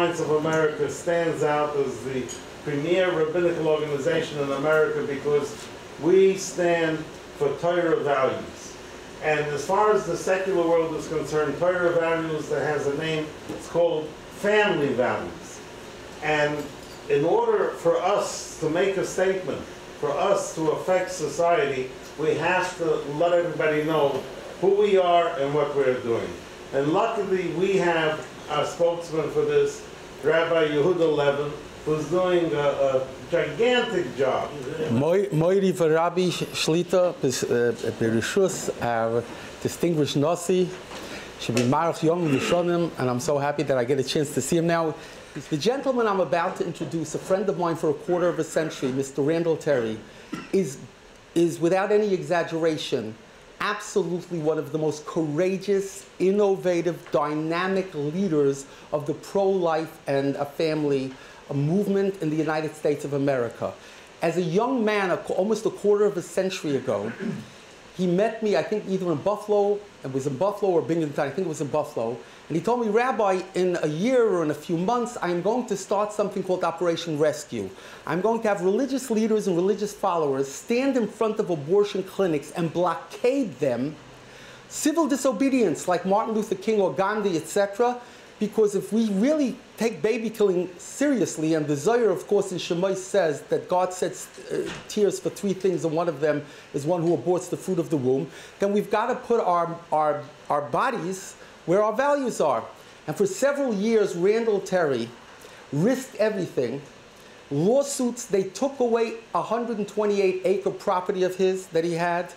Alliance of America stands out as the premier rabbinical organization in America because we stand for Torah values. And as far as the secular world is concerned, Torah values that has a name, it's called family values. And in order for us to make a statement, for us to affect society, we have to let everybody know who we are and what we're doing. And luckily we have our spokesman for this, Rabbi Levin, who's doing a gigantic job. Moiri for Rabbi Shlita, Bereshus, our distinguished Nasi, should be Marach Yom Rishonim, and I'm so happy that I get a chance to see him now. The gentleman I'm about to introduce, a friend of mine for a quarter of a century, Mr. Randall Terry, is without any exaggeration, absolutely one of the most courageous, innovative, dynamic leaders of the pro-life and a family movement in the United States of America. As a young man, almost a quarter of a century ago, he met me, I think either in Buffalo, it was in Buffalo or Binghamton, I think it was in Buffalo, and he told me, Rabbi, in a year or in a few months, I'm going to start something called Operation Rescue. I'm going to have religious leaders and religious followers stand in front of abortion clinics and blockade them, civil disobedience like Martin Luther King or Gandhi, etc., because if we really take baby killing seriously, and the Zohar, of course, in Shemai says that God sets tears for three things, and one of them is one who aborts the fruit of the womb, then we've got to put our bodies where our values are. And for several years, Randall Terry risked everything. Lawsuits, they took away 128-acre property of his that he had.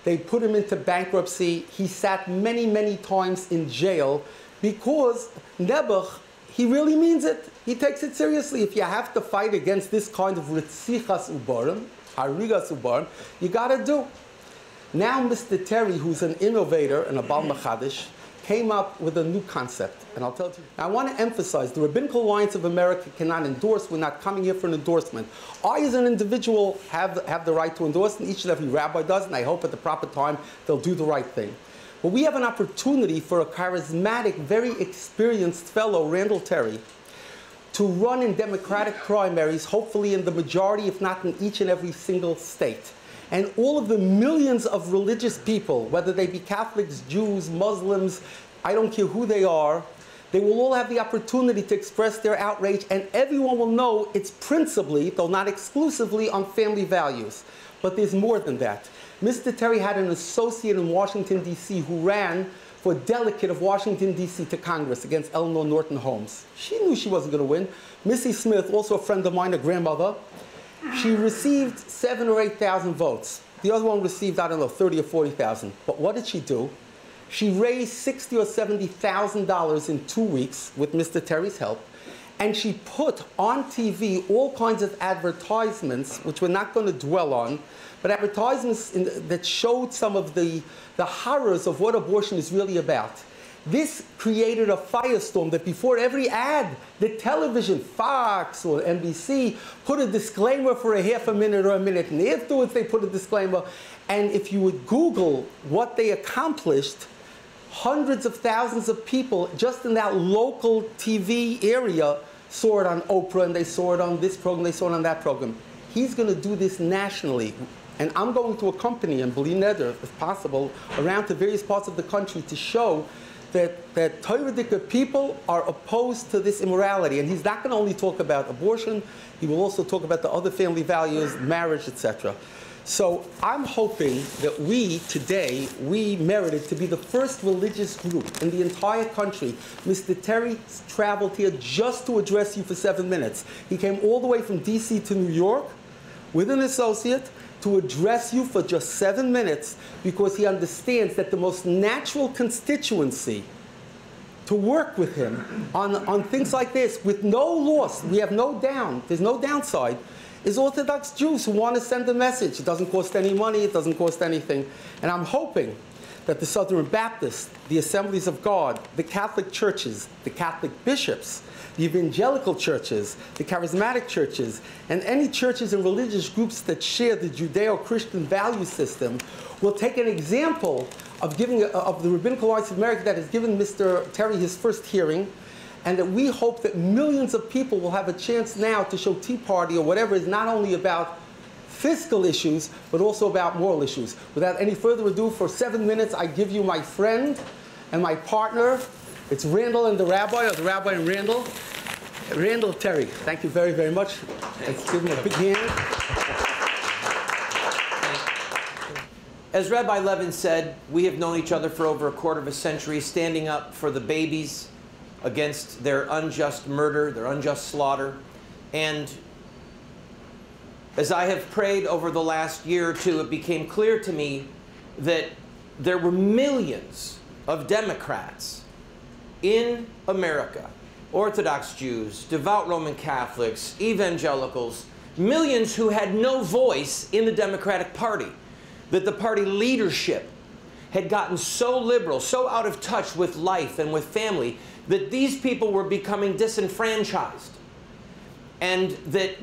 They put him into bankruptcy. He sat many, many times in jail because Nebuch, he really means it. He takes it seriously. If you have to fight against this kind of ritzichas ubarim, harigas ubarim, you got to do. Now Mr. Terry, who's an innovator and a Bal Machadish, came up with a new concept, and I'll tell you. Now, I want to emphasize, the Rabbinical Alliance of America cannot endorse. We're not coming here for an endorsement. I, as an individual, have the right to endorse, and each and every rabbi does, and I hope at the proper time they'll do the right thing. But we have an opportunity for a charismatic, very experienced fellow, Randall Terry, to run in Democratic primaries, hopefully in the majority, if not in each and every single state. And all of the millions of religious people, whether they be Catholics, Jews, Muslims, I don't care who they are, they will all have the opportunity to express their outrage, and everyone will know it's principally, though not exclusively, on family values. But there's more than that. Mr. Terry had an associate in Washington, D.C. who ran for delegate of Washington, D.C. to Congress against Eleanor Norton Holmes. She knew she wasn't going to win. Missy Smith, also a friend of mine, a grandmother, she received 7,000 or 8,000 votes. The other one received, I don't know, 30,000 or 40,000. But what did she do? She raised $60,000 or $70,000 in 2 weeks with Mr. Terry's help, and she put on TV all kinds of advertisements, which we're not going to dwell on, but advertisements that showed some of the horrors of what abortion is really about. This created a firestorm that before every ad, the television, Fox or NBC, put a disclaimer for a half a minute or a minute, and afterwards they put a disclaimer. And if you would Google what they accomplished, hundreds of thousands of people just in that local TV area saw it on Oprah, and they saw it on this program, they saw it on that program. He's going to do this nationally. And I'm going to accompany him, B'li Neder, if possible, around to various parts of the country to show that Torah people are opposed to this immorality. And he's not going to only talk about abortion, he will also talk about the other family values, marriage, etc. So I'm hoping that today, we merited to be the first religious group in the entire country. Mr. Terry traveled here just to address you for 7 minutes. He came all the way from DC to New York with an associate to address you for just 7 minutes because he understands that the most natural constituency to work with him on things like this with no loss, we have no there's no downside, is Orthodox Jews who want to send a message. It doesn't cost any money, it doesn't cost anything. And I'm hoping that the Southern Baptists, the Assemblies of God, the Catholic churches, the Catholic bishops, the evangelical churches, the charismatic churches, and any churches and religious groups that share the Judeo-Christian value system will take an example of the Rabbinical Alliance of America that has given Mr. Terry his first hearing, and that we hope that millions of people will have a chance now to show Tea Party or whatever is not only about fiscal issues, but also about moral issues. Without any further ado, for 7 minutes, I give you my friend and my partner. It's Randall and the Rabbi, or the Rabbi and Randall. Randall Terry, thank you very, very much. Let's give him a big hand. As Rabbi Levin said, we have known each other for over a quarter of a century, standing up for the babies against their unjust murder, their unjust slaughter. And as I have prayed over the last year or two, it became clear to me that there were millions of Democrats in America, Orthodox Jews, devout Roman Catholics, evangelicals, millions who had no voice in the Democratic Party, that the party leadership had gotten so liberal, so out of touch with life and with family, that these people were becoming disenfranchised, and that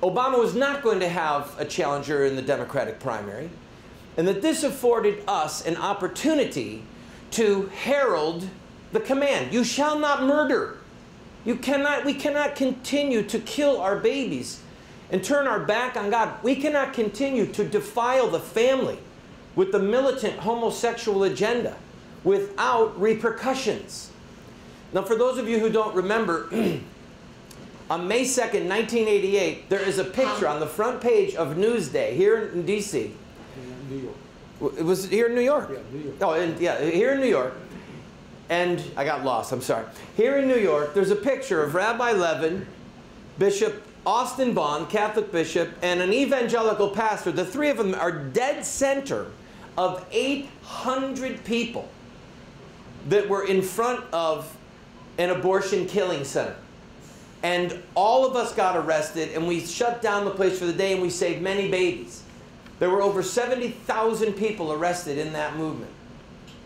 Obama was not going to have a challenger in the Democratic primary, and that this afforded us an opportunity to herald the command. You shall not murder. We cannot continue to kill our babies and turn our back on God. We cannot continue to defile the family with the militant homosexual agenda without repercussions. Now, for those of you who don't remember, on May 2nd, 1988, there is a picture on the front page of Newsday here in D.C. New York. It was here in New York? Yeah, New York. Oh, and yeah, here in New York. And I got lost, I'm sorry. Here in New York, there's a picture of Rabbi Levin, Bishop Austin Bond, Catholic bishop, and an evangelical pastor. The three of them are dead center of 800 people that were in front of an abortion killing center. And all of us got arrested, and we shut down the place for the day, and we saved many babies. There were over 70,000 people arrested in that movement.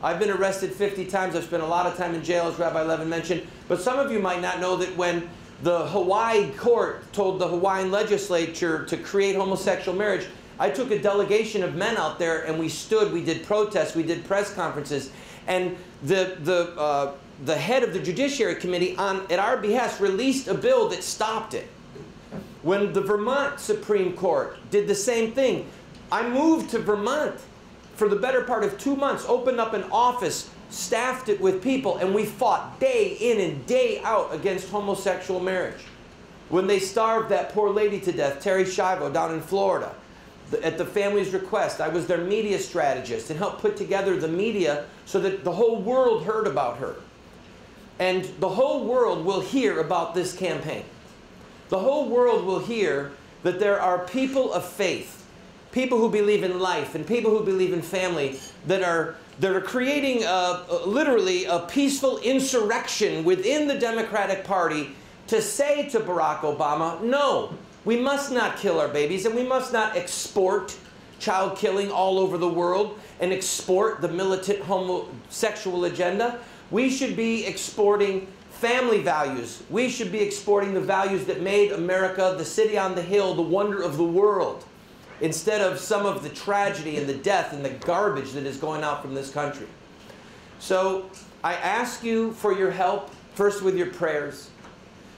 I've been arrested 50 times. I've spent a lot of time in jail, as Rabbi Levin mentioned. But some of you might not know that when the Hawaii court told the Hawaiian legislature to create homosexual marriage, I took a delegation of men out there, and we stood, we did protests, we did press conferences, and the head of the Judiciary Committee, at our behest, released a bill that stopped it. When the Vermont Supreme Court did the same thing, I moved to Vermont for the better part of 2 months, opened up an office, staffed it with people, and we fought day in and day out against homosexual marriage. When they starved that poor lady to death, Terry Schiavo, down in Florida, at the family's request, I was their media strategist and helped put together the media so that the whole world heard about her. And the whole world will hear about this campaign. The whole world will hear that there are people of faith, people who believe in life and people who believe in family that are creating literally a peaceful insurrection within the Democratic Party to say to Barack Obama, no, we must not kill our babies, and we must not export child killing all over the world and export the militant homosexual agenda. We should be exporting family values. We should be exporting the values that made America the city on the hill, the wonder of the world, instead of some of the tragedy and the death and the garbage that is going out from this country. So I ask you for your help, first with your prayers.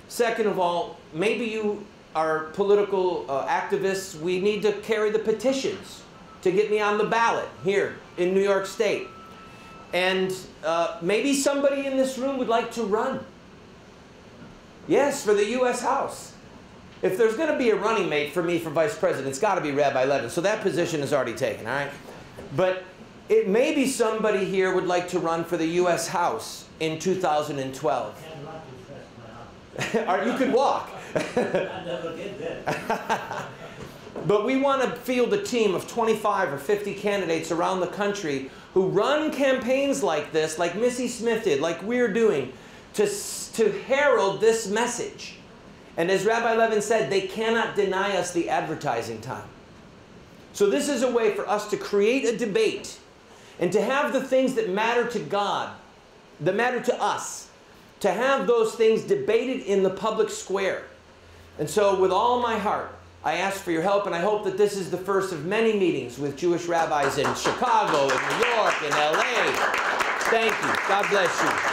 Second of all, maybe you are political activists. We need to carry the petitions to get me on the ballot here in New York State. And maybe somebody in this room would like to run. Yes, for the U.S. House. If there's going to be a running mate for me for vice president, it's got to be Rabbi Levin. So that position is already taken, all right? But it may be somebody here would like to run for the U.S. House in 2012. Or you could walk. I never get there. But we want to field a team of 25 or 50 candidates around the country who run campaigns like this, like Missy Smith did, like we're doing, to herald this message. And as Rabbi Levin said, they cannot deny us the advertising time. So this is a way for us to create a debate and to have the things that matter to God, that matter to us, to have those things debated in the public square. And so with all my heart, I ask for your help, and I hope that this is the first of many meetings with Jewish rabbis in Chicago, in New York, in LA. Thank you. God bless you.